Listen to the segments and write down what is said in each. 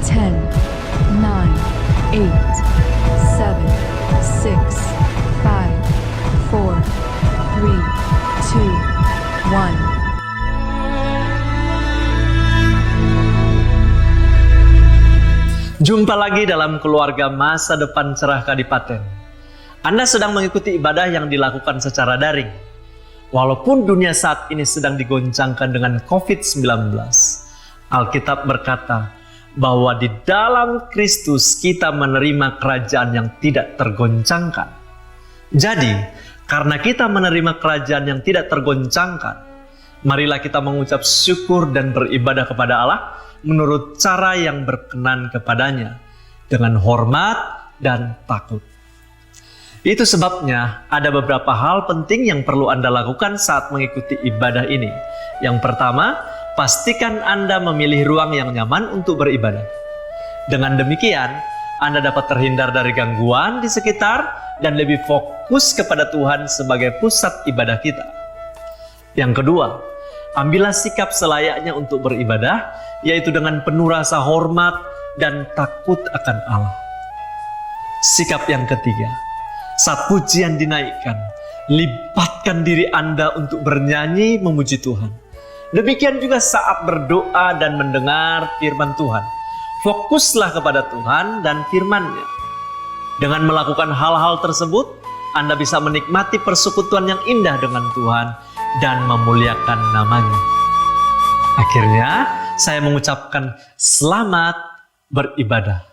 10, 9, 8, 7, 6, 5, 4, 3, 2, 1. Jumpa lagi dalam keluarga Masa Depan Cerah Kadipaten. Anda sedang mengikuti ibadah yang dilakukan secara daring. Walaupun dunia saat ini sedang digoncangkan dengan COVID-19, Alkitab berkata bahwa di dalam Kristus kita menerima kerajaan yang tidak tergoncangkan. Jadi, karena kita menerima kerajaan yang tidak tergoncangkan, marilah kita mengucap syukur dan beribadah kepada Allah menurut cara yang berkenan kepadanya, dengan hormat dan takut. Itu sebabnya ada beberapa hal penting yang perlu Anda lakukan saat mengikuti ibadah ini. Yang pertama, pastikan Anda memilih ruang yang nyaman untuk beribadah. Dengan demikian, Anda dapat terhindar dari gangguan di sekitar dan lebih fokus kepada Tuhan sebagai pusat ibadah kita. Yang kedua, ambillah sikap selayaknya untuk beribadah, yaitu dengan penuh rasa hormat dan takut akan Allah. Sikap yang ketiga, saat pujian dinaikkan, libatkan diri Anda untuk bernyanyi memuji Tuhan. Demikian juga saat berdoa dan mendengar firman Tuhan. Fokuslah kepada Tuhan dan firman-Nya. Dengan melakukan hal-hal tersebut, Anda bisa menikmati persekutuan yang indah dengan Tuhan dan memuliakan nama-Nya. Akhirnya, saya mengucapkan selamat beribadah.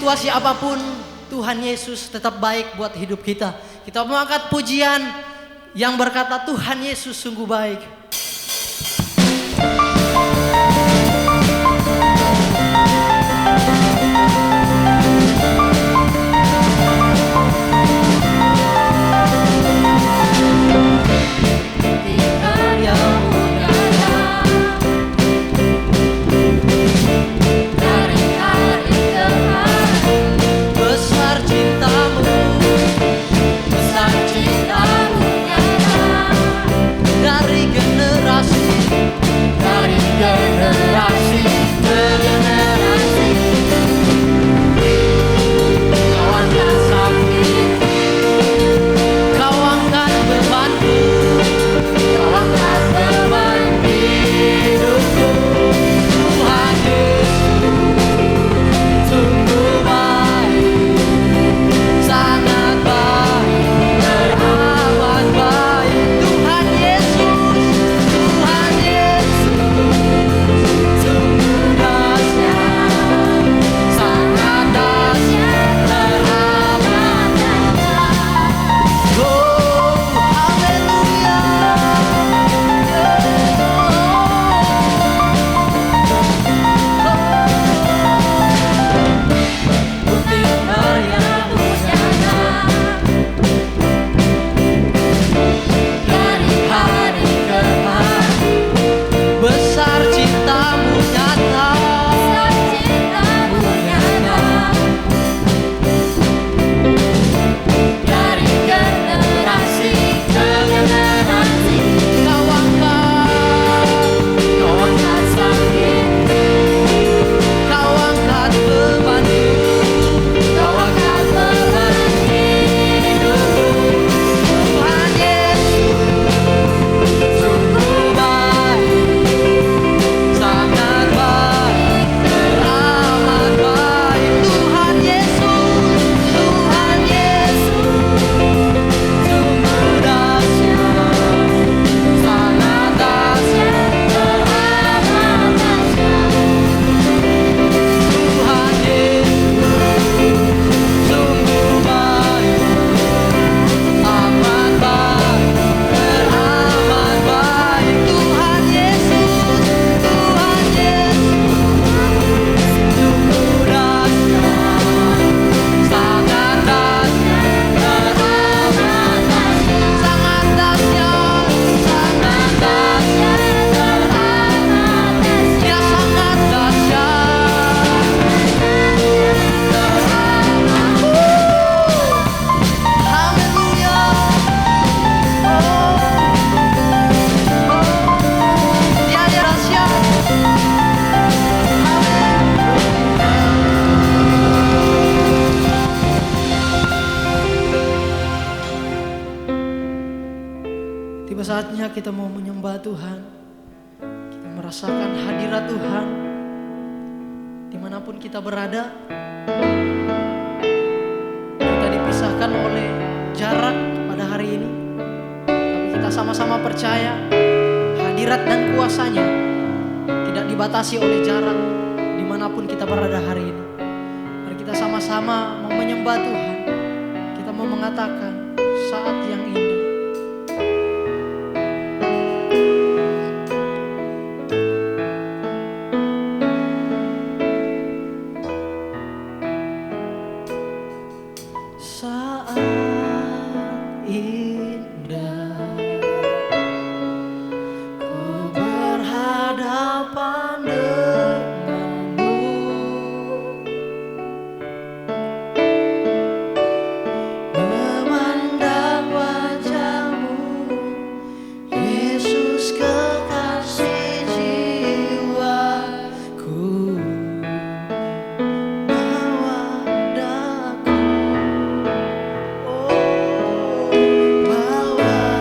situasi apapun, Tuhan Yesus tetap baik buat hidup kita. Kita mengangkat pujian yang berkata Tuhan Yesus sungguh baik. Tiba saatnya kita mau menyembah Tuhan. Kita merasakan hadirat Tuhan dimanapun kita berada. Kita dipisahkan oleh jarak pada hari ini, tapi kita sama-sama percaya hadirat dan kuasanya tidak dibatasi oleh jarak dimanapun kita berada hari ini. Mari kita sama-sama mau menyembah Tuhan. Kita mau mengatakan saat yang indah. Saat indah ku berhadapan denganmu, memandang wajahmu, Yesus kekasih jiwaku. Bawa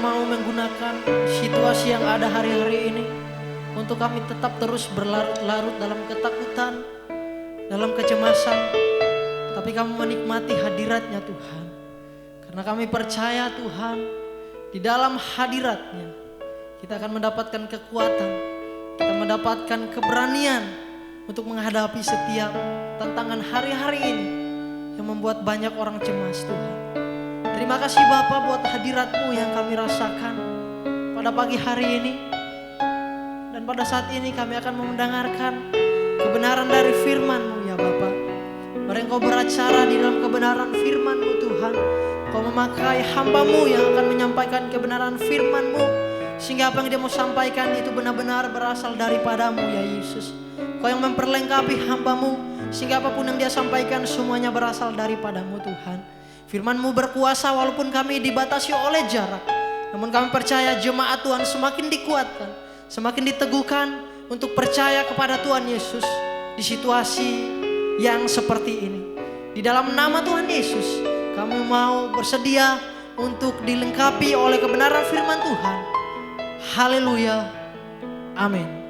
mau menggunakan situasi yang ada hari-hari ini untuk kami tetap terus berlarut-larut dalam ketakutan, dalam kecemasan, tapi kami menikmati hadirat-Nya Tuhan. Karena kami percaya Tuhan, di dalam hadirat-Nya kita akan mendapatkan kekuatan, kita mendapatkan keberanian untuk menghadapi setiap tantangan hari-hari ini yang membuat banyak orang cemas Tuhan. Terima kasih Bapa buat hadirat-Mu yang kami rasakan pada pagi hari ini. Dan pada saat ini kami akan mendengarkan kebenaran dari firman-Mu ya Bapa. Mari Engkau beracara di dalam kebenaran firman-Mu Tuhan. Engkau memakai hamba-Mu yang akan menyampaikan kebenaran firman-Mu, sehingga apa yang dia mau sampaikan itu benar-benar berasal daripada-Mu ya Yesus. Engkau yang memperlengkapi hamba-Mu, sehingga apapun yang dia sampaikan semuanya berasal daripada-Mu Tuhan. Firman-Mu berkuasa walaupun kami dibatasi oleh jarak. Namun kami percaya jemaat Tuhan semakin dikuatkan, semakin diteguhkan untuk percaya kepada Tuhan Yesus di situasi yang seperti ini. Di dalam nama Tuhan Yesus, kami mau bersedia untuk dilengkapi oleh kebenaran firman Tuhan. Haleluya. Amin.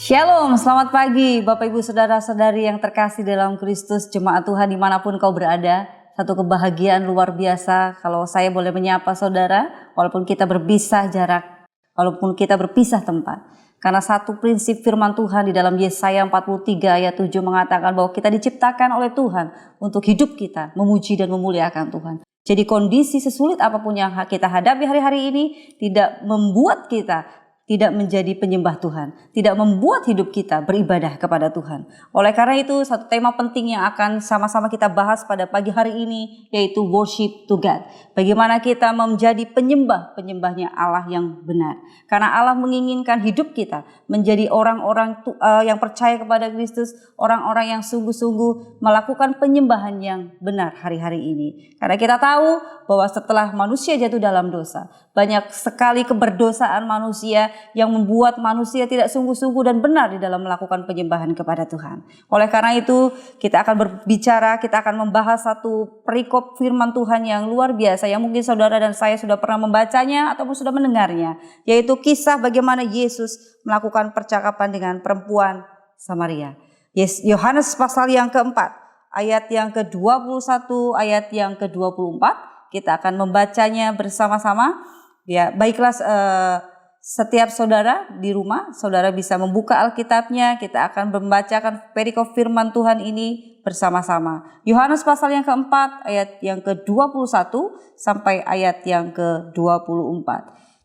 Shalom, selamat pagi Bapak Ibu Saudara-saudari yang terkasih dalam Kristus, jemaat Tuhan dimanapun kau berada. Satu kebahagiaan luar biasa kalau saya boleh menyapa saudara walaupun kita berpisah jarak, walaupun kita berpisah tempat. Karena satu prinsip firman Tuhan di dalam Yesaya 43 ayat 7 mengatakan bahwa kita diciptakan oleh Tuhan untuk hidup kita, memuji dan memuliakan Tuhan. Jadi kondisi sesulit apapun yang kita hadapi hari-hari ini tidak membuat kita tidak menjadi penyembah Tuhan, tidak membuat hidup kita beribadah kepada Tuhan. Oleh karena itu, satu tema penting yang akan sama-sama kita bahas pada pagi hari ini yaitu worship to God. Bagaimana kita menjadi penyembahnya Allah yang benar. Karena Allah menginginkan hidup kita menjadi orang-orang yang percaya kepada Kristus, orang-orang yang sungguh-sungguh melakukan penyembahan yang benar hari-hari ini. Karena kita tahu bahwa setelah manusia jatuh dalam dosa, banyak sekali keberdosaan manusia yang membuat manusia tidak sungguh-sungguh dan benar di dalam melakukan penyembahan kepada Tuhan. Oleh karena itu, kita akan berbicara, kita akan membahas satu perikop firman Tuhan yang luar biasa yang mungkin saudara dan saya sudah pernah membacanya ataupun sudah mendengarnya, yaitu kisah bagaimana Yesus melakukan percakapan dengan perempuan Samaria. Yohanes pasal yang keempat, ayat yang ke-21, ayat yang ke-24, kita akan membacanya bersama-sama. Ya, baiklah, setiap saudara di rumah, saudara bisa membuka Alkitabnya, kita akan membacakan perikop firman Tuhan ini bersama-sama. Yohanes pasal yang keempat, ayat yang ke-21 sampai ayat yang ke-24.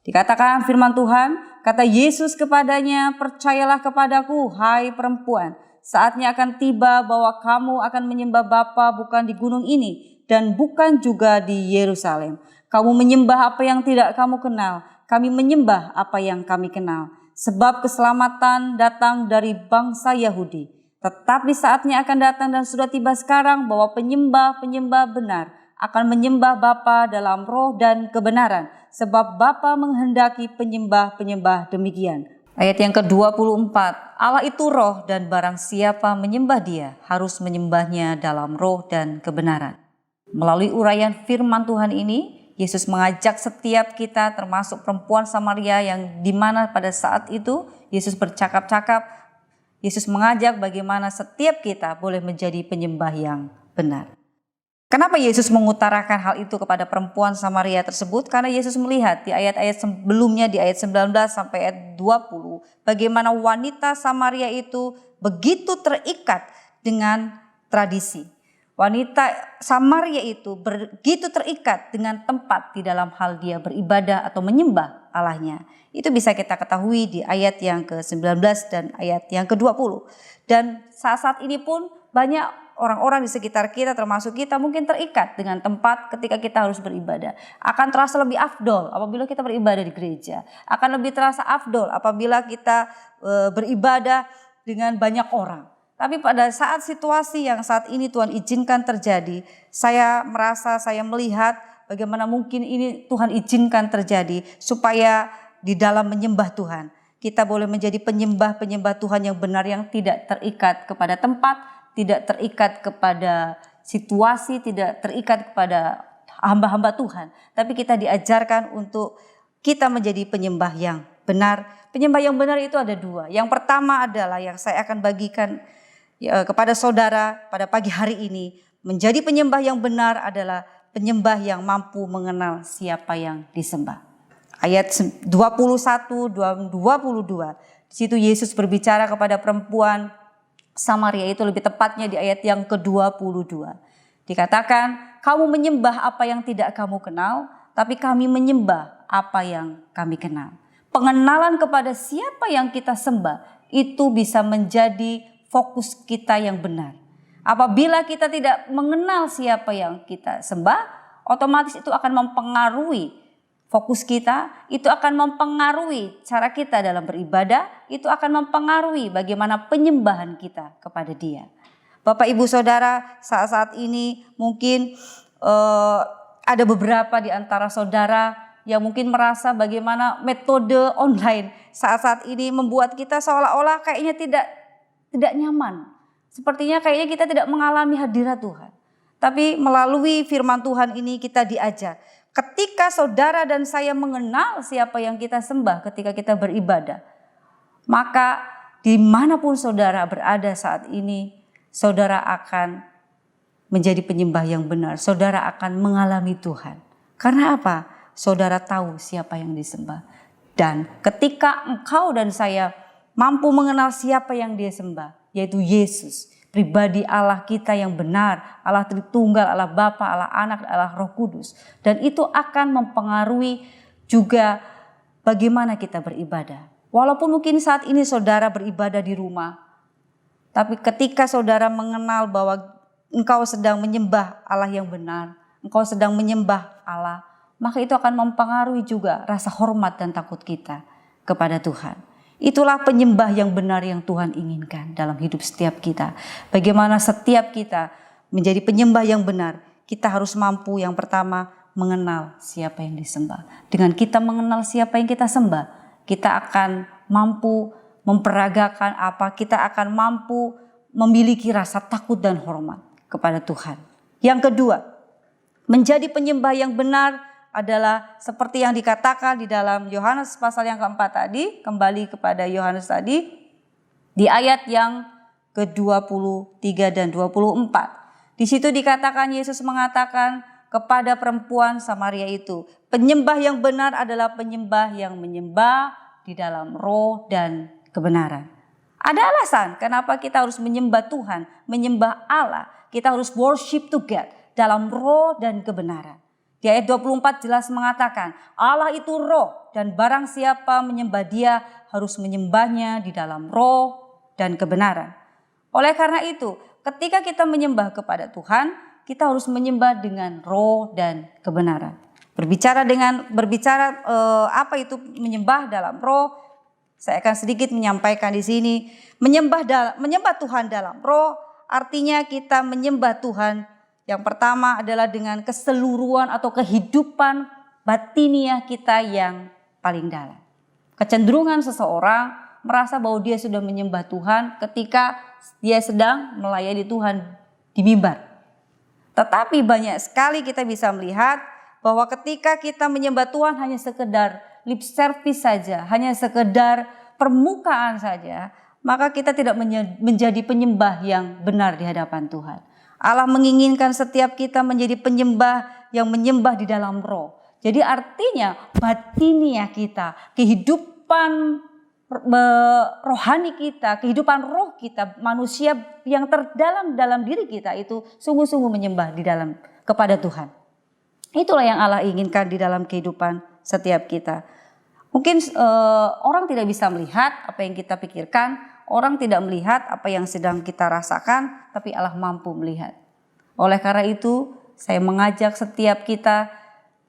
Dikatakan firman Tuhan, kata Yesus kepadanya, percayalah kepadaku, hai perempuan, saatnya akan tiba bahwa kamu akan menyembah Bapa bukan di gunung ini, dan bukan juga di Yerusalem. Kamu menyembah apa yang tidak kamu kenal, kami menyembah apa yang kami kenal. Sebab keselamatan datang dari bangsa Yahudi. Tetapi saatnya akan datang dan sudah tiba sekarang bahwa penyembah-penyembah benar akan menyembah Bapa dalam roh dan kebenaran. Sebab Bapa menghendaki penyembah-penyembah demikian. Ayat yang ke-24, Allah itu roh dan barang siapa menyembah dia harus menyembahnya dalam roh dan kebenaran. Melalui uraian firman Tuhan ini, Yesus mengajak setiap kita termasuk perempuan Samaria yang dimana pada saat itu Yesus bercakap-cakap. Yesus mengajak bagaimana setiap kita boleh menjadi penyembah yang benar. Kenapa Yesus mengutarakan hal itu kepada perempuan Samaria tersebut? Karena Yesus melihat di ayat-ayat sebelumnya, di ayat 19 sampai ayat 20, bagaimana wanita Samaria itu begitu terikat dengan tradisi. Wanita Samaria itu begitu terikat dengan tempat di dalam hal dia beribadah atau menyembah Allahnya. Itu bisa kita ketahui di ayat yang ke-19 dan ayat yang ke-20. Dan saat-saat ini pun banyak orang-orang di sekitar kita termasuk kita mungkin terikat dengan tempat ketika kita harus beribadah. Akan terasa lebih afdol apabila kita beribadah di gereja. Akan lebih terasa afdol apabila kita beribadah dengan banyak orang. Tapi pada saat situasi yang saat ini Tuhan izinkan terjadi, saya melihat bagaimana mungkin ini Tuhan izinkan terjadi supaya di dalam menyembah Tuhan, kita boleh menjadi penyembah-penyembah Tuhan yang benar, yang tidak terikat kepada tempat, tidak terikat kepada situasi, tidak terikat kepada hamba-hamba Tuhan. Tapi kita diajarkan untuk kita menjadi penyembah yang benar. Penyembah yang benar itu ada dua. Yang pertama adalah yang saya akan bagikan kepada saudara pada pagi hari ini. Menjadi penyembah yang benar adalah penyembah yang mampu mengenal siapa yang disembah. Ayat 21, 22. Di situ Yesus berbicara kepada perempuan Samaria, itu lebih tepatnya di ayat yang ke-22. Dikatakan, kamu menyembah apa yang tidak kamu kenal, tapi kami menyembah apa yang kami kenal. Pengenalan kepada siapa yang kita sembah itu bisa menjadi fokus kita yang benar. Apabila kita tidak mengenal siapa yang kita sembah, otomatis itu akan mempengaruhi fokus kita, itu akan mempengaruhi cara kita dalam beribadah, itu akan mempengaruhi bagaimana penyembahan kita kepada Dia. Bapak Ibu Saudara, saat-saat ini mungkin ada beberapa di antara saudara yang mungkin merasa bagaimana metode online saat-saat ini membuat kita seolah-olah kayaknya tidak nyaman. Sepertinya kayaknya kita tidak mengalami hadirat Tuhan. Tapi melalui firman Tuhan ini kita diajar. Ketika saudara dan saya mengenal siapa yang kita sembah ketika kita beribadah, maka dimanapun saudara berada saat ini, saudara akan menjadi penyembah yang benar. Saudara akan mengalami Tuhan. Karena apa? Saudara tahu siapa yang disembah. Dan ketika engkau dan saya mampu mengenal siapa yang dia sembah, yaitu Yesus, pribadi Allah kita yang benar, Allah Tritunggal, Allah Bapa, Allah Anak, Allah Roh Kudus. Dan itu akan mempengaruhi juga bagaimana kita beribadah. Walaupun mungkin saat ini saudara beribadah di rumah, tapi ketika saudara mengenal bahwa engkau sedang menyembah Allah yang benar, engkau sedang menyembah Allah, maka itu akan mempengaruhi juga rasa hormat dan takut kita kepada Tuhan. Itulah penyembah yang benar yang Tuhan inginkan dalam hidup setiap kita. Bagaimana setiap kita menjadi penyembah yang benar, kita harus mampu yang pertama mengenal siapa yang disembah. Dengan kita mengenal siapa yang kita sembah, kita akan mampu memperagakan kita akan mampu memiliki rasa takut dan hormat kepada Tuhan. Yang kedua, menjadi penyembah yang benar adalah seperti yang dikatakan di dalam Yohanes pasal yang keempat tadi, kembali kepada Yohanes tadi, di ayat yang ke-23 dan 24. Di situ dikatakan Yesus mengatakan kepada perempuan Samaria itu, penyembah yang benar adalah penyembah yang menyembah di dalam roh dan kebenaran. Ada alasan kenapa kita harus menyembah Tuhan, menyembah Allah. Kita harus worship to God dalam roh dan kebenaran. Di ayat 24 jelas mengatakan Allah itu roh dan barang siapa menyembah Dia harus menyembahnya di dalam roh dan kebenaran. Oleh karena itu ketika kita menyembah kepada Tuhan, kita harus menyembah dengan roh dan kebenaran. Berbicara apa itu menyembah dalam roh, saya akan sedikit menyampaikan di sini. Menyembah Tuhan dalam roh artinya kita menyembah Tuhan. Yang pertama adalah dengan keseluruhan atau kehidupan batiniah kita yang paling dalam. Kecenderungan seseorang merasa bahwa dia sudah menyembah Tuhan ketika dia sedang melayani Tuhan di mimbar. Tetapi banyak sekali kita bisa melihat bahwa ketika kita menyembah Tuhan hanya sekedar lip service saja, hanya sekedar permukaan saja, maka kita tidak menjadi penyembah yang benar di hadapan Tuhan. Allah menginginkan setiap kita menjadi penyembah yang menyembah di dalam roh. Jadi artinya batiniah kita, kehidupan rohani kita, kehidupan roh kita, manusia yang terdalam dalam diri kita itu sungguh-sungguh menyembah di dalam kepada Tuhan. Itulah yang Allah inginkan di dalam kehidupan setiap kita. Mungkin orang tidak bisa melihat apa yang kita pikirkan. Orang tidak melihat apa yang sedang kita rasakan, tapi Allah mampu melihat. Oleh karena itu, saya mengajak setiap kita,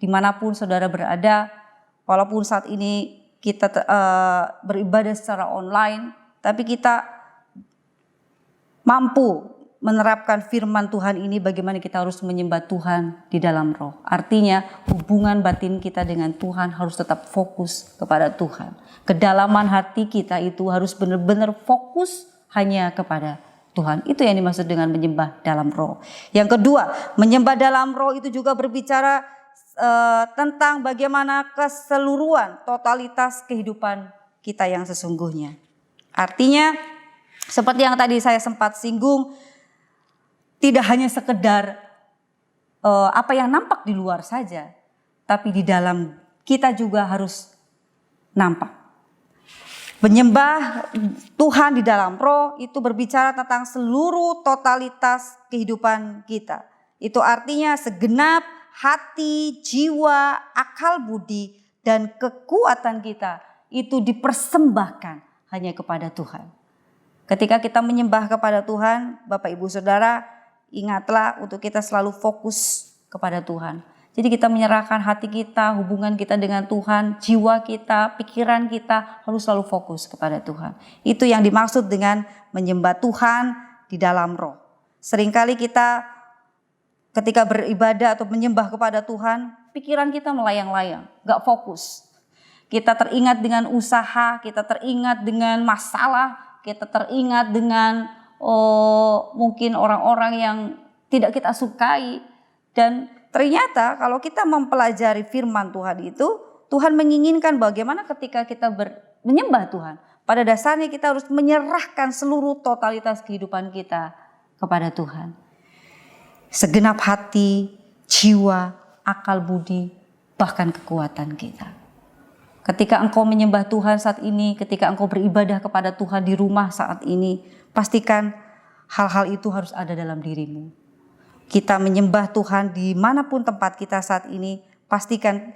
dimanapun saudara berada, walaupun saat ini kita beribadah secara online, tapi kita mampu menerapkan firman Tuhan ini bagaimana kita harus menyembah Tuhan di dalam roh. Artinya hubungan batin kita dengan Tuhan harus tetap fokus kepada Tuhan. Kedalaman hati kita itu harus benar-benar fokus hanya kepada Tuhan. Itu yang dimaksud dengan menyembah dalam roh. Yang kedua, menyembah dalam roh itu juga berbicara tentang bagaimana keseluruhan totalitas kehidupan kita yang sesungguhnya. Artinya seperti yang tadi saya sempat singgung, tidak hanya sekedar apa yang nampak di luar saja, tapi di dalam kita juga harus nampak. Menyembah Tuhan di dalam roh itu berbicara tentang seluruh totalitas kehidupan kita. Itu artinya segenap hati, jiwa, akal budi, dan kekuatan kita itu dipersembahkan hanya kepada Tuhan. Ketika kita menyembah kepada Tuhan, Bapak Ibu Saudara, ingatlah untuk kita selalu fokus kepada Tuhan. Jadi kita menyerahkan hati kita, hubungan kita dengan Tuhan, jiwa kita, pikiran kita harus selalu fokus kepada Tuhan. Itu yang dimaksud dengan menyembah Tuhan di dalam roh. Seringkali kita ketika beribadah atau menyembah kepada Tuhan, pikiran kita melayang-layang, gak fokus. Kita teringat dengan usaha, kita teringat dengan masalah, kita teringat dengan mungkin orang-orang yang tidak kita sukai. Dan ternyata kalau kita mempelajari firman Tuhan itu, Tuhan menginginkan bagaimana ketika kita menyembah Tuhan. Pada dasarnya kita harus menyerahkan seluruh totalitas kehidupan kita kepada Tuhan. Segenap hati, jiwa, akal budi, bahkan kekuatan kita. Ketika engkau menyembah Tuhan saat ini, ketika engkau beribadah kepada Tuhan di rumah saat ini, pastikan hal-hal itu harus ada dalam dirimu. Kita menyembah Tuhan dimanapun tempat kita saat ini, pastikan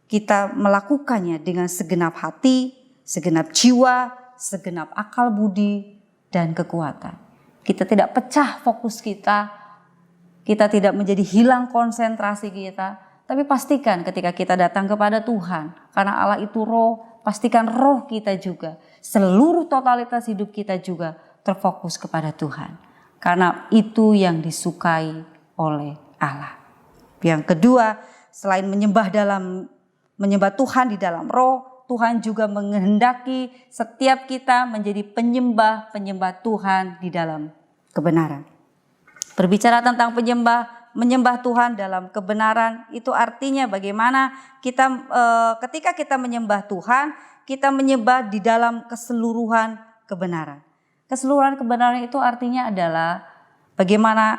kita melakukannya dengan segenap hati, segenap jiwa, segenap akal budi, dan kekuatan. Kita tidak pecah fokus kita tidak menjadi hilang konsentrasi kita, tapi pastikan ketika kita datang kepada Tuhan, karena Allah itu roh, pastikan roh kita juga, seluruh totalitas hidup kita juga terfokus kepada Tuhan. Karena itu yang disukai oleh Allah. Yang kedua, selain menyembah Tuhan di dalam roh, Tuhan juga menghendaki setiap kita menjadi penyembah Tuhan di dalam kebenaran. Berbicara tentang menyembah Tuhan dalam kebenaran, itu artinya bagaimana kita ketika kita menyembah Tuhan, kita menyembah di dalam keseluruhan kebenaran. Keseluruhan kebenaran itu artinya adalah bagaimana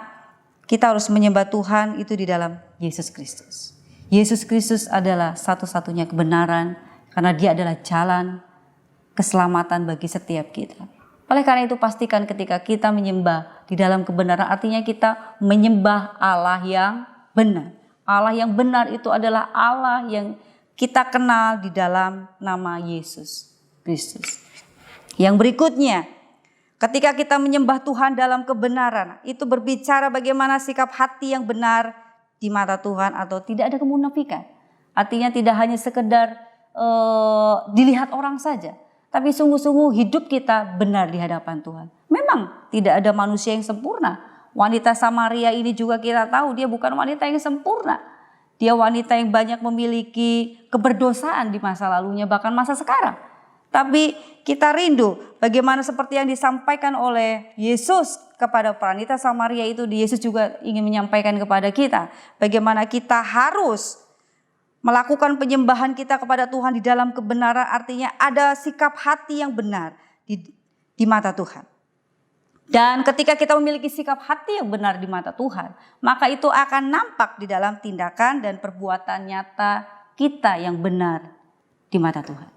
kita harus menyembah Tuhan itu di dalam Yesus Kristus. Yesus Kristus adalah satu-satunya kebenaran karena Dia adalah jalan keselamatan bagi setiap kita. Oleh karena itu pastikan ketika kita menyembah di dalam kebenaran artinya kita menyembah Allah yang benar. Allah yang benar itu adalah Allah yang kita kenal di dalam nama Yesus Kristus. Yang berikutnya, ketika kita menyembah Tuhan dalam kebenaran, itu berbicara bagaimana sikap hati yang benar di mata Tuhan atau tidak ada kemunafikan. Artinya tidak hanya sekedar dilihat orang saja, tapi sungguh-sungguh hidup kita benar di hadapan Tuhan. Memang tidak ada manusia yang sempurna. Wanita Samaria ini juga kita tahu dia bukan wanita yang sempurna. Dia wanita yang banyak memiliki keberdosaan di masa lalunya, bahkan masa sekarang. Tapi kita rindu bagaimana seperti yang disampaikan oleh Yesus kepada wanita Samaria itu, Yesus juga ingin menyampaikan kepada kita. Bagaimana kita harus melakukan penyembahan kita kepada Tuhan di dalam kebenaran, artinya ada sikap hati yang benar di mata Tuhan. Dan ketika kita memiliki sikap hati yang benar di mata Tuhan, maka itu akan nampak di dalam tindakan dan perbuatan nyata kita yang benar di mata Tuhan.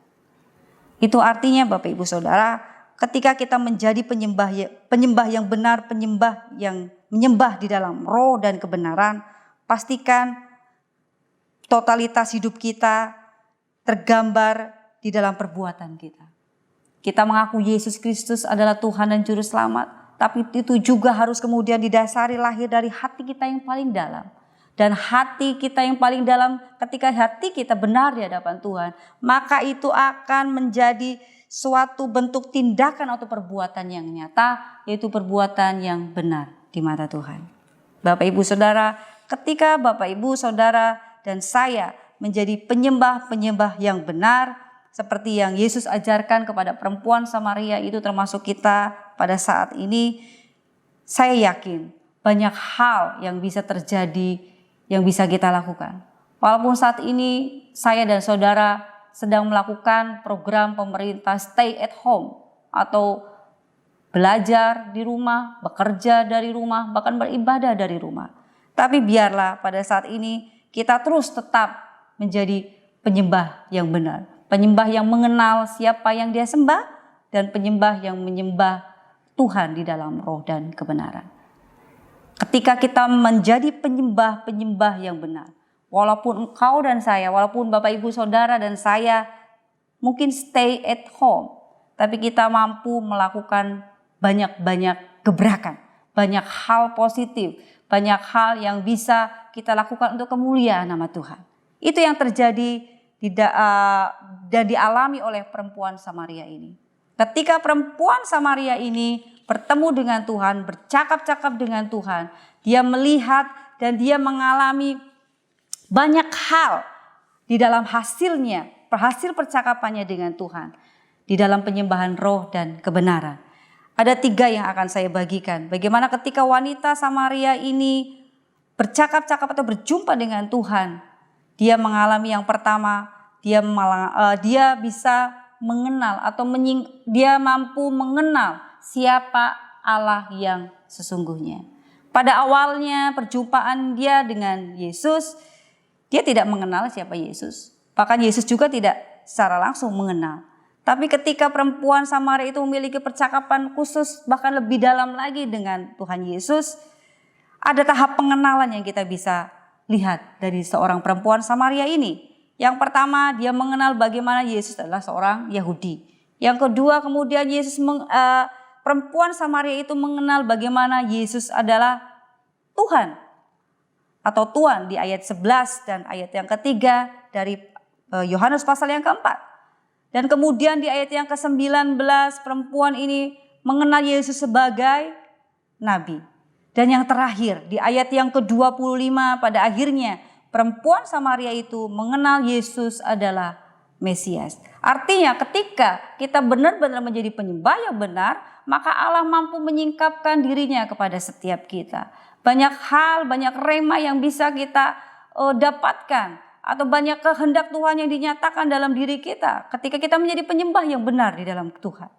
Itu artinya Bapak Ibu Saudara, ketika kita menjadi penyembah yang benar, penyembah yang menyembah di dalam roh dan kebenaran, pastikan totalitas hidup kita tergambar di dalam perbuatan kita. Kita mengaku Yesus Kristus adalah Tuhan dan Juru Selamat, tapi itu juga harus kemudian didasari lahir dari hati kita yang paling dalam. Dan hati kita yang paling dalam, ketika hati kita benar di hadapan Tuhan, maka itu akan menjadi suatu bentuk tindakan atau perbuatan yang nyata, yaitu perbuatan yang benar di mata Tuhan. Bapak Ibu Saudara, ketika Bapak Ibu Saudara dan saya menjadi penyembah yang benar, seperti yang Yesus ajarkan kepada perempuan Samaria itu termasuk kita pada saat ini, Saya yakin banyak hal yang bisa terjadi, yang bisa kita lakukan. Walaupun saat ini saya dan saudara sedang melakukan program pemerintah stay at home atau belajar di rumah, bekerja dari rumah, bahkan beribadah dari rumah. Tapi biarlah pada saat ini kita terus tetap menjadi penyembah yang benar. Penyembah yang mengenal siapa yang dia sembah dan penyembah yang menyembah Tuhan di dalam roh dan kebenaran. Ketika kita menjadi penyembah-penyembah yang benar, walaupun engkau dan saya, walaupun Bapak Ibu Saudara dan saya mungkin stay at home, tapi kita mampu melakukan banyak-banyak gebrakan, banyak hal positif, banyak hal yang bisa kita lakukan untuk kemuliaan nama Tuhan. Itu yang terjadi dan dialami oleh perempuan Samaria ini. Ketika perempuan Samaria ini bertemu dengan Tuhan, bercakap-cakap dengan Tuhan, dia melihat dan dia mengalami banyak hal di dalam hasil percakapannya dengan Tuhan, di dalam penyembahan roh dan kebenaran. Ada 3 yang akan saya bagikan. Bagaimana ketika wanita Samaria ini bercakap-cakap atau berjumpa dengan Tuhan, dia mengalami yang pertama, dia bisa mengenal atau dia mampu mengenal siapa Allah yang sesungguhnya. Pada awalnya perjumpaan dia dengan Yesus, dia tidak mengenal siapa Yesus. Bahkan Yesus juga tidak secara langsung mengenal. Tapi ketika perempuan Samaria itu memiliki percakapan khusus bahkan lebih dalam lagi dengan Tuhan Yesus, ada tahap pengenalan yang kita bisa lihat dari seorang perempuan Samaria ini. Yang pertama, dia mengenal bagaimana Yesus adalah seorang Yahudi. Yang kedua, kemudian perempuan Samaria itu mengenal bagaimana Yesus adalah Tuhan atau Tuhan di ayat 11 dan ayat yang ketiga dari Yohanes pasal yang keempat. Dan kemudian di ayat yang ke-19 perempuan ini mengenal Yesus sebagai Nabi. Dan yang terakhir di ayat yang ke-25 pada akhirnya perempuan Samaria itu mengenal Yesus adalah Mesias. Artinya ketika kita benar-benar menjadi penyembah yang benar, maka Allah mampu menyingkapkan dirinya kepada setiap kita. Banyak hal, banyak rema yang bisa kita dapatkan. Atau banyak kehendak Tuhan yang dinyatakan dalam diri kita ketika kita menjadi penyembah yang benar di dalam Tuhan.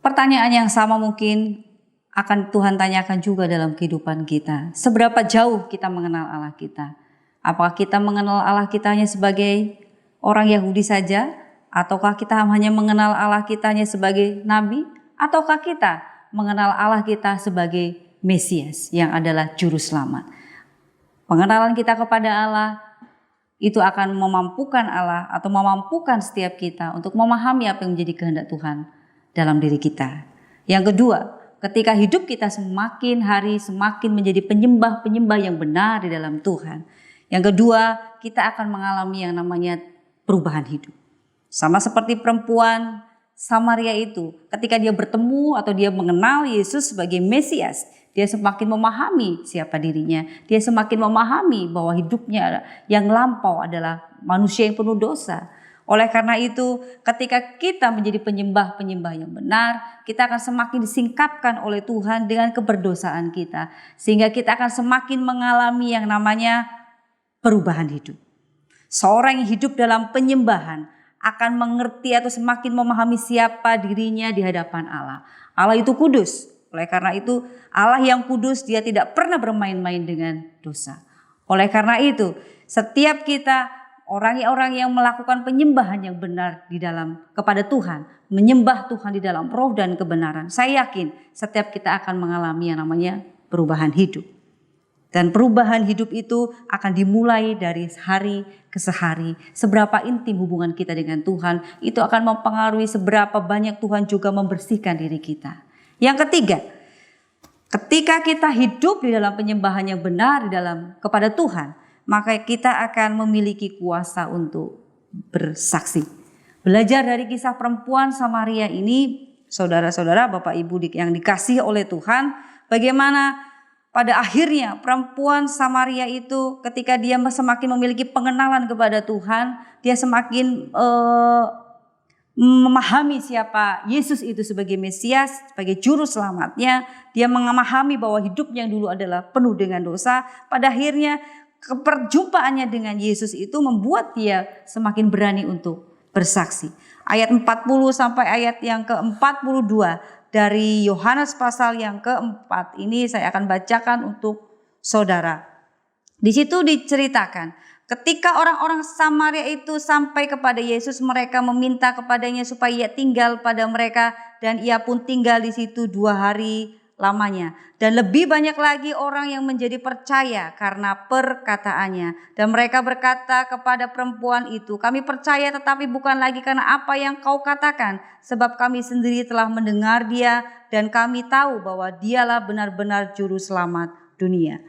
Pertanyaan yang sama mungkin akan Tuhan tanyakan juga dalam kehidupan kita. Seberapa jauh kita mengenal Allah kita? Apakah kita mengenal Allah kita hanya sebagai orang Yahudi saja? Ataukah kita hanya mengenal Allah kita hanya sebagai Nabi? Ataukah kita mengenal Allah kita sebagai Mesias yang adalah Juru Selamat? Pengenalan kita kepada Allah itu akan memampukan Allah atau memampukan setiap kita untuk memahami apa yang menjadi kehendak Tuhan dalam diri kita. Yang kedua, ketika hidup kita semakin hari semakin menjadi penyembah-penyembah yang benar di dalam Tuhan. Yang kedua, kita akan mengalami yang namanya perubahan hidup. Sama seperti perempuan Samaria itu, ketika dia bertemu atau dia mengenal Yesus sebagai Mesias, dia semakin memahami siapa dirinya. Dia semakin memahami bahwa hidupnya yang lampau adalah manusia yang penuh dosa. Oleh karena itu, ketika kita menjadi penyembah-penyembah yang benar, kita akan semakin disingkapkan oleh Tuhan dengan keberdosaan kita. Sehingga kita akan semakin mengalami yang namanya perubahan hidup. Seorang yang hidup dalam penyembahan akan mengerti atau semakin memahami siapa dirinya di hadapan Allah. Allah itu kudus. Oleh karena itu Allah yang kudus, dia tidak pernah bermain-main dengan dosa. Oleh karena itu setiap kita orang-orang yang melakukan penyembahan yang benar di dalam kepada Tuhan, menyembah Tuhan di dalam roh dan kebenaran, saya yakin setiap kita akan mengalami yang namanya perubahan hidup. Dan perubahan hidup itu akan dimulai dari hari ke sehari. Seberapa intim hubungan kita dengan Tuhan, itu akan mempengaruhi seberapa banyak Tuhan juga membersihkan diri kita. Yang ketiga, ketika kita hidup di dalam penyembahan yang benar kepada Tuhan, maka kita akan memiliki kuasa untuk bersaksi. Belajar dari kisah perempuan Samaria ini, saudara-saudara, Bapak Ibu yang dikasihi oleh Tuhan, bagaimana pada akhirnya perempuan Samaria itu ketika dia semakin memiliki pengenalan kepada Tuhan, dia semakin memahami siapa Yesus itu sebagai Mesias, sebagai juru selamatnya. Dia memahami bahwa hidupnya yang dulu adalah penuh dengan dosa. Pada akhirnya perjumpaannya dengan Yesus itu membuat dia semakin berani untuk bersaksi. Ayat 40 sampai ayat yang ke-42 dari Yohanes pasal yang keempat ini saya akan bacakan untuk saudara. Di situ diceritakan, ketika orang-orang Samaria itu sampai kepada Yesus, mereka meminta kepadanya supaya ia tinggal pada mereka, dan ia pun tinggal di situ 2 hari lamanya. Dan lebih banyak lagi orang yang menjadi percaya karena perkataannya. Dan mereka berkata kepada perempuan itu, kami percaya tetapi bukan lagi karena apa yang kau katakan, sebab kami sendiri telah mendengar dia dan kami tahu bahwa dialah benar-benar juru selamat dunia.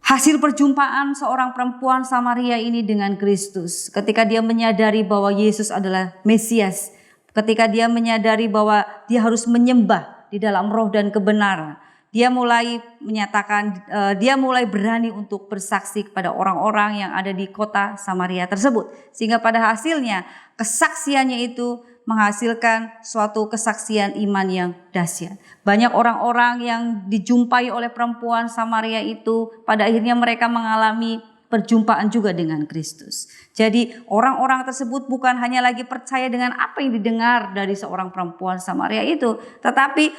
Hasil perjumpaan seorang perempuan Samaria ini dengan Kristus, ketika dia menyadari bahwa Yesus adalah Mesias, ketika dia menyadari bahwa dia harus menyembah di dalam roh dan kebenaran, dia mulai menyatakan, dia mulai berani untuk bersaksi kepada orang-orang yang ada di kota Samaria tersebut, sehingga pada hasilnya kesaksiannya itu menghasilkan suatu kesaksian iman yang dahsyat. Banyak orang-orang yang dijumpai oleh perempuan Samaria itu pada akhirnya mereka mengalami perjumpaan juga dengan Kristus. Jadi orang-orang tersebut bukan hanya lagi percaya dengan apa yang didengar dari seorang perempuan Samaria itu, tetapi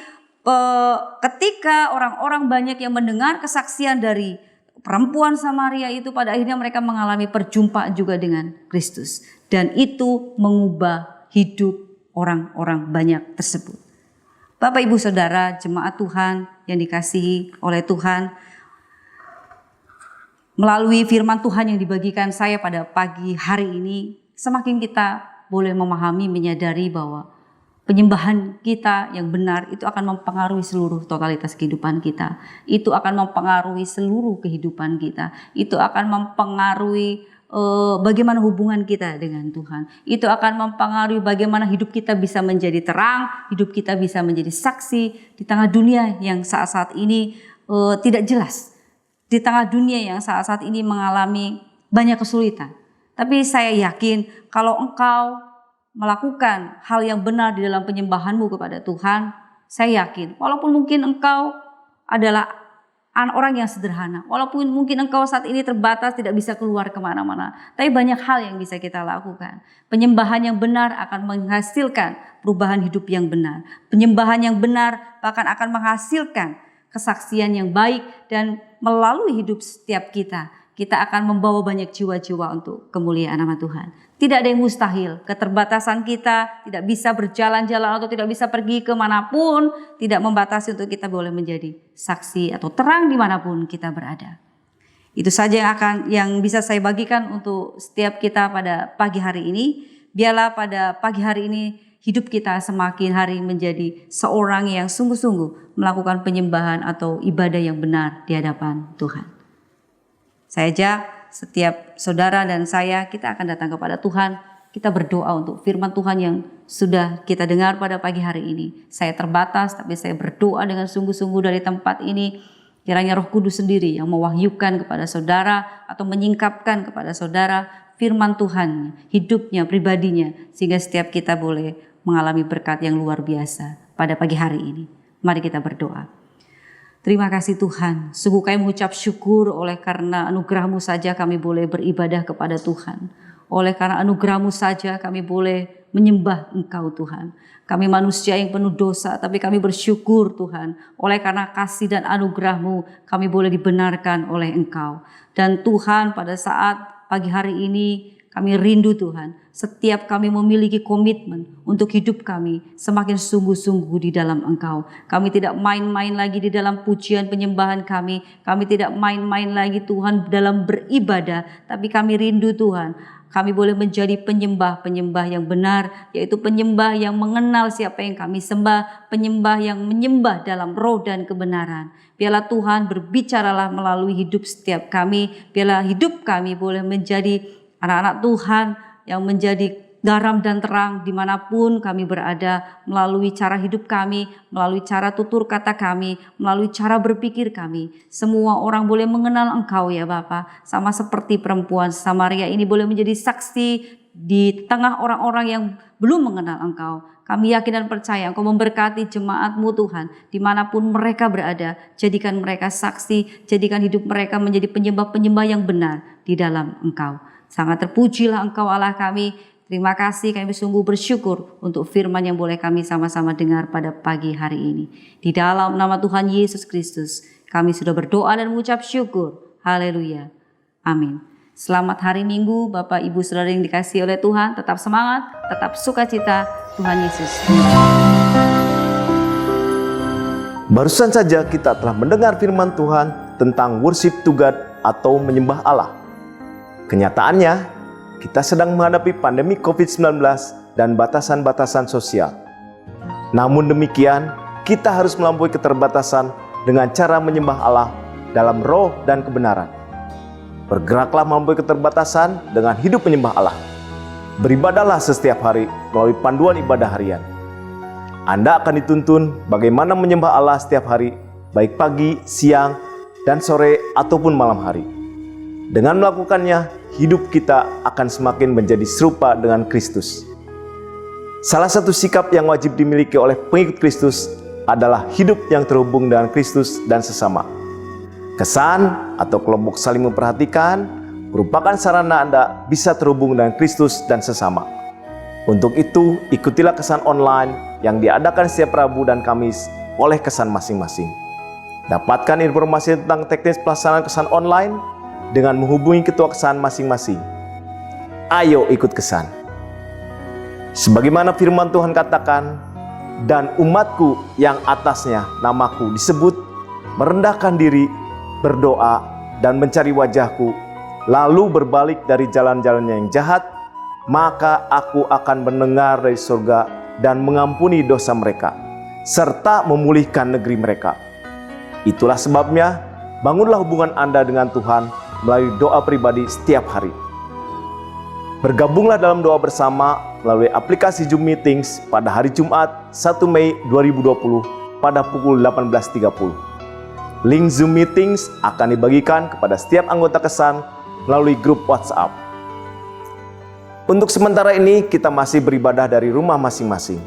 ketika orang-orang banyak yang mendengar kesaksian dari perempuan Samaria itu, pada akhirnya mereka mengalami perjumpaan juga dengan Kristus, dan itu mengubah hidup orang-orang banyak tersebut. Bapak, Ibu, Saudara, jemaat Tuhan yang dikasihi oleh Tuhan, melalui firman Tuhan yang dibagikan saya pada pagi hari ini, semakin kita boleh memahami, menyadari bahwa penyembahan kita yang benar itu akan mempengaruhi seluruh totalitas kehidupan kita. Itu akan mempengaruhi seluruh kehidupan kita. Itu akan mempengaruhi bagaimana hubungan kita dengan Tuhan. Itu akan mempengaruhi bagaimana hidup kita bisa menjadi terang, hidup kita bisa menjadi saksi di tengah dunia yang saat-saat ini tidak jelas. Di tengah dunia yang saat-saat ini mengalami banyak kesulitan. Tapi saya yakin kalau engkau melakukan hal yang benar di dalam penyembahanmu kepada Tuhan, saya yakin walaupun mungkin engkau adalah orang yang sederhana, walaupun mungkin engkau saat ini terbatas tidak bisa keluar kemana-mana, tapi banyak hal yang bisa kita lakukan. Penyembahan yang benar akan menghasilkan perubahan hidup yang benar. Penyembahan yang benar bahkan akan menghasilkan kesaksian yang baik, dan melalui hidup setiap kita akan membawa banyak jiwa-jiwa untuk kemuliaan nama Tuhan. Tidak ada yang mustahil. Keterbatasan kita tidak bisa berjalan-jalan atau tidak bisa pergi kemanapun tidak membatasi untuk kita boleh menjadi saksi atau terang dimanapun kita berada. Itu saja yang bisa saya bagikan untuk setiap kita pada pagi hari ini. Biarlah pada pagi hari ini hidup kita semakin hari menjadi seorang yang sungguh-sungguh melakukan penyembahan atau ibadah yang benar di hadapan Tuhan. Saya ajak setiap saudara dan saya, kita akan datang kepada Tuhan. Kita berdoa untuk firman Tuhan yang sudah kita dengar pada pagi hari ini. Saya terbatas, tapi saya berdoa dengan sungguh-sungguh dari tempat ini. Kiranya Roh Kudus sendiri yang mewahyukan kepada saudara atau menyingkapkan kepada saudara firman Tuhan, hidupnya, pribadinya, sehingga setiap kita boleh mengalami berkat yang luar biasa pada pagi hari ini. Mari kita berdoa. Terima kasih Tuhan, sungguh kami mengucap syukur oleh karena anugerah-Mu saja kami boleh beribadah kepada Tuhan. Oleh karena anugerah-Mu saja kami boleh menyembah Engkau Tuhan. Kami manusia yang penuh dosa, tapi kami bersyukur Tuhan. Oleh karena kasih dan anugerah-Mu kami boleh dibenarkan oleh Engkau. Dan Tuhan, pada saat pagi hari ini kami rindu Tuhan, setiap kami memiliki komitmen untuk hidup kami semakin sungguh-sungguh di dalam Engkau. Kami tidak main-main lagi di dalam pujian penyembahan kami. Kami tidak main-main lagi Tuhan dalam beribadah. Tapi kami rindu Tuhan, kami boleh menjadi penyembah-penyembah yang benar, yaitu penyembah yang mengenal siapa yang kami sembah, penyembah yang menyembah dalam roh dan kebenaran. Biarlah Tuhan berbicaralah melalui hidup setiap kami. Biarlah hidup kami boleh menjadi anak-anak Tuhan yang menjadi garam dan terang dimanapun kami berada, melalui cara hidup kami, melalui cara tutur kata kami, melalui cara berpikir kami. Semua orang boleh mengenal Engkau ya Bapa, sama seperti perempuan Samaria ini boleh menjadi saksi di tengah orang-orang yang belum mengenal Engkau. Kami yakin dan percaya Engkau memberkati jemaat-Mu Tuhan, dimanapun mereka berada. Jadikan mereka saksi, jadikan hidup mereka menjadi penyembah-penyembah yang benar di dalam Engkau. Sangat terpujilah Engkau Allah kami. Terima kasih, kami sungguh bersyukur untuk firman yang boleh kami sama-sama dengar pada pagi hari ini. Di dalam nama Tuhan Yesus Kristus, kami sudah berdoa dan mengucap syukur. Haleluya. Amin. Selamat hari Minggu, Bapak Ibu Saudara yang dikasihi oleh Tuhan. Tetap semangat, tetap sukacita. Tuhan Yesus. Barusan saja kita telah mendengar firman Tuhan tentang worship to God atau menyembah Allah. Kenyataannya, kita sedang menghadapi pandemi COVID-19 dan batasan-batasan sosial. Namun demikian, kita harus melampaui keterbatasan dengan cara menyembah Allah dalam roh dan kebenaran. Bergeraklah melampaui keterbatasan dengan hidup menyembah Allah. Beribadahlah setiap hari melalui panduan ibadah harian. Anda akan dituntun bagaimana menyembah Allah setiap hari, baik pagi, siang, dan sore ataupun malam hari. Dengan melakukannya, hidup kita akan semakin menjadi serupa dengan Kristus. Salah satu sikap yang wajib dimiliki oleh pengikut Kristus adalah hidup yang terhubung dengan Kristus dan sesama. Kesan atau kelompok saling memperhatikan merupakan sarana Anda bisa terhubung dengan Kristus dan sesama. Untuk itu, ikutilah kesan online yang diadakan setiap Rabu dan Kamis oleh kesan masing-masing. Dapatkan informasi tentang teknis pelaksanaan kesan online dengan menghubungi ketua kesan masing-masing. Ayo ikut kesan. Sebagaimana firman Tuhan katakan, dan umatku yang atasnya namaku disebut, merendahkan diri, berdoa, dan mencari wajahku, lalu berbalik dari jalan-jalannya yang jahat, maka aku akan mendengar dari surga dan mengampuni dosa mereka, serta memulihkan negeri mereka. Itulah sebabnya, bangunlah hubungan Anda dengan Tuhan melalui doa pribadi setiap hari. Bergabunglah dalam doa bersama melalui aplikasi Zoom Meetings pada hari Jumat 1 Mei 2020 pada pukul 18.30. Link Zoom Meetings akan dibagikan kepada setiap anggota kesan melalui grup WhatsApp. Untuk sementara ini, kita masih beribadah dari rumah masing-masing.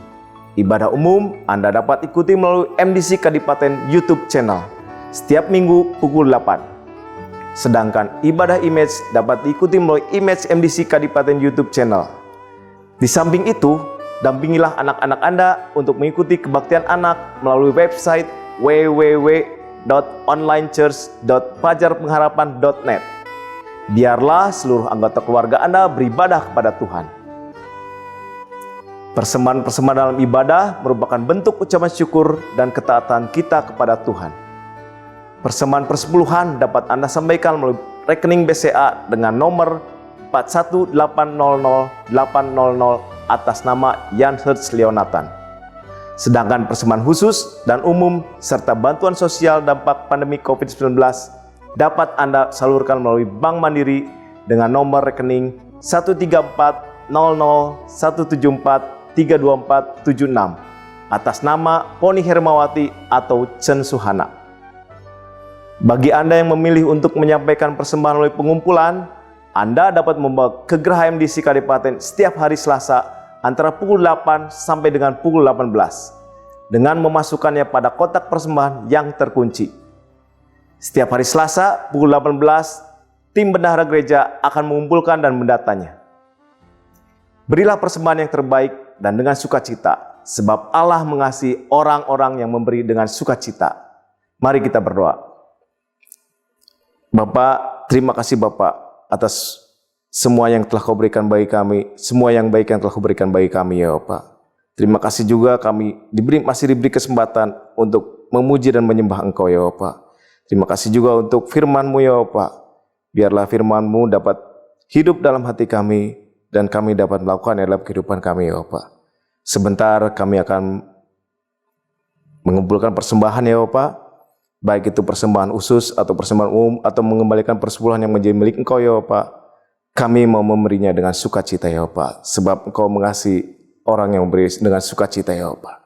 Ibadah umum Anda dapat ikuti melalui MDC Kadipaten YouTube channel setiap minggu pukul 8. Sedangkan ibadah image dapat diikuti melalui Image MDC Kadipaten YouTube channel. Di samping itu, dampingilah anak-anak Anda untuk mengikuti kebaktian anak melalui website www.onlinechurch.fajarpengharapan.net. Biarlah seluruh anggota keluarga Anda beribadah kepada Tuhan. Persembahan-persembahan dalam ibadah merupakan bentuk ucapan syukur dan ketaatan kita kepada Tuhan. Persembahan persepuluhan dapat Anda sampaikan melalui rekening BCA dengan nomor 41800 800 atas nama Jan Hertz Leonatan. Sedangkan persembahan khusus dan umum serta bantuan sosial dampak pandemi COVID-19 dapat Anda salurkan melalui Bank Mandiri dengan nomor rekening 1340017432476 atas nama Poni Hermawati atau Chen Suhana. Bagi Anda yang memilih untuk menyampaikan persembahan melalui pengumpulan, Anda dapat membawa ke Geraha MDC Kadipaten setiap hari Selasa antara pukul 8 sampai dengan pukul 18 dengan memasukkannya pada kotak persembahan yang terkunci. Setiap hari Selasa pukul 18, tim bendahara gereja akan mengumpulkan dan mendatanya. Berilah persembahan yang terbaik dan dengan sukacita, sebab Allah mengasihi orang-orang yang memberi dengan sukacita. Mari kita berdoa. Bapak, terima kasih Bapak atas semua yang telah Kau berikan bagi kami, semua yang baik yang telah Kau berikan bagi kami ya Bapak. Terima kasih juga kami masih diberi kesempatan untuk memuji dan menyembah Engkau ya Bapak. Terima kasih juga untuk firman-Mu ya Bapak. Biarlah firman-Mu dapat hidup dalam hati kami dan kami dapat melakukannya dalam kehidupan kami ya Bapak. Sebentar kami akan mengumpulkan persembahan ya Bapak. Baik itu persembahan khusus atau persembahan umum atau mengembalikan persepuluhan yang menjadi milik Engkau ya Bapak. Kami mau memberinya dengan sukacita ya Bapak. Sebab Engkau mengasihi orang yang memberi dengan sukacita ya Bapak.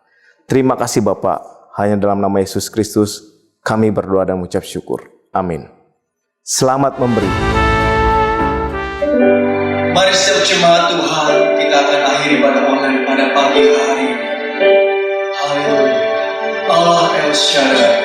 Terima kasih Bapak. Hanya dalam nama Yesus Kristus kami berdoa dan mengucap syukur. Amin. Selamat memberi. Mari setiap jemaat Tuhan, kita akan akhiri ibadah online pada pagi hari ini. Haleluya. Allah El Shaddai.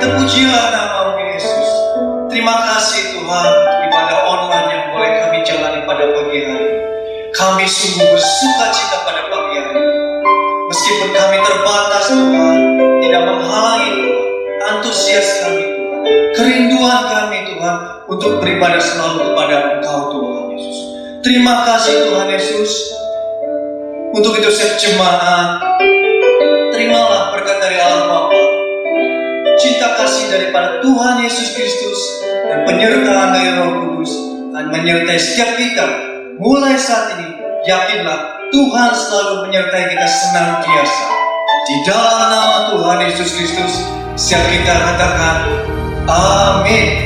Terpujilah nama-Mu Yesus. Terima kasih Tuhan untuk ibadah online yang boleh kami jalani pada pagi hari. Kami sungguh bersuka cita pada pagi hari. Meskipun kami terbatas Tuhan, tidak menghalangi Tuhan, antusias kami Tuhan, kerinduan kami Tuhan untuk beribadah selalu kepada Engkau Tuhan Yesus. Terima kasih Tuhan Yesus. Untuk itu setiap jemaat, terimalah berkat dari Allah Bapa, cinta kasih daripada Tuhan Yesus Kristus, dan penyertaan dari Roh Kudus akan menyertai setiap kita. Mulai saat ini, yakinlah Tuhan selalu menyertai kita senantiasa. Di dalam nama Tuhan Yesus Kristus, siap kita katakan, amin.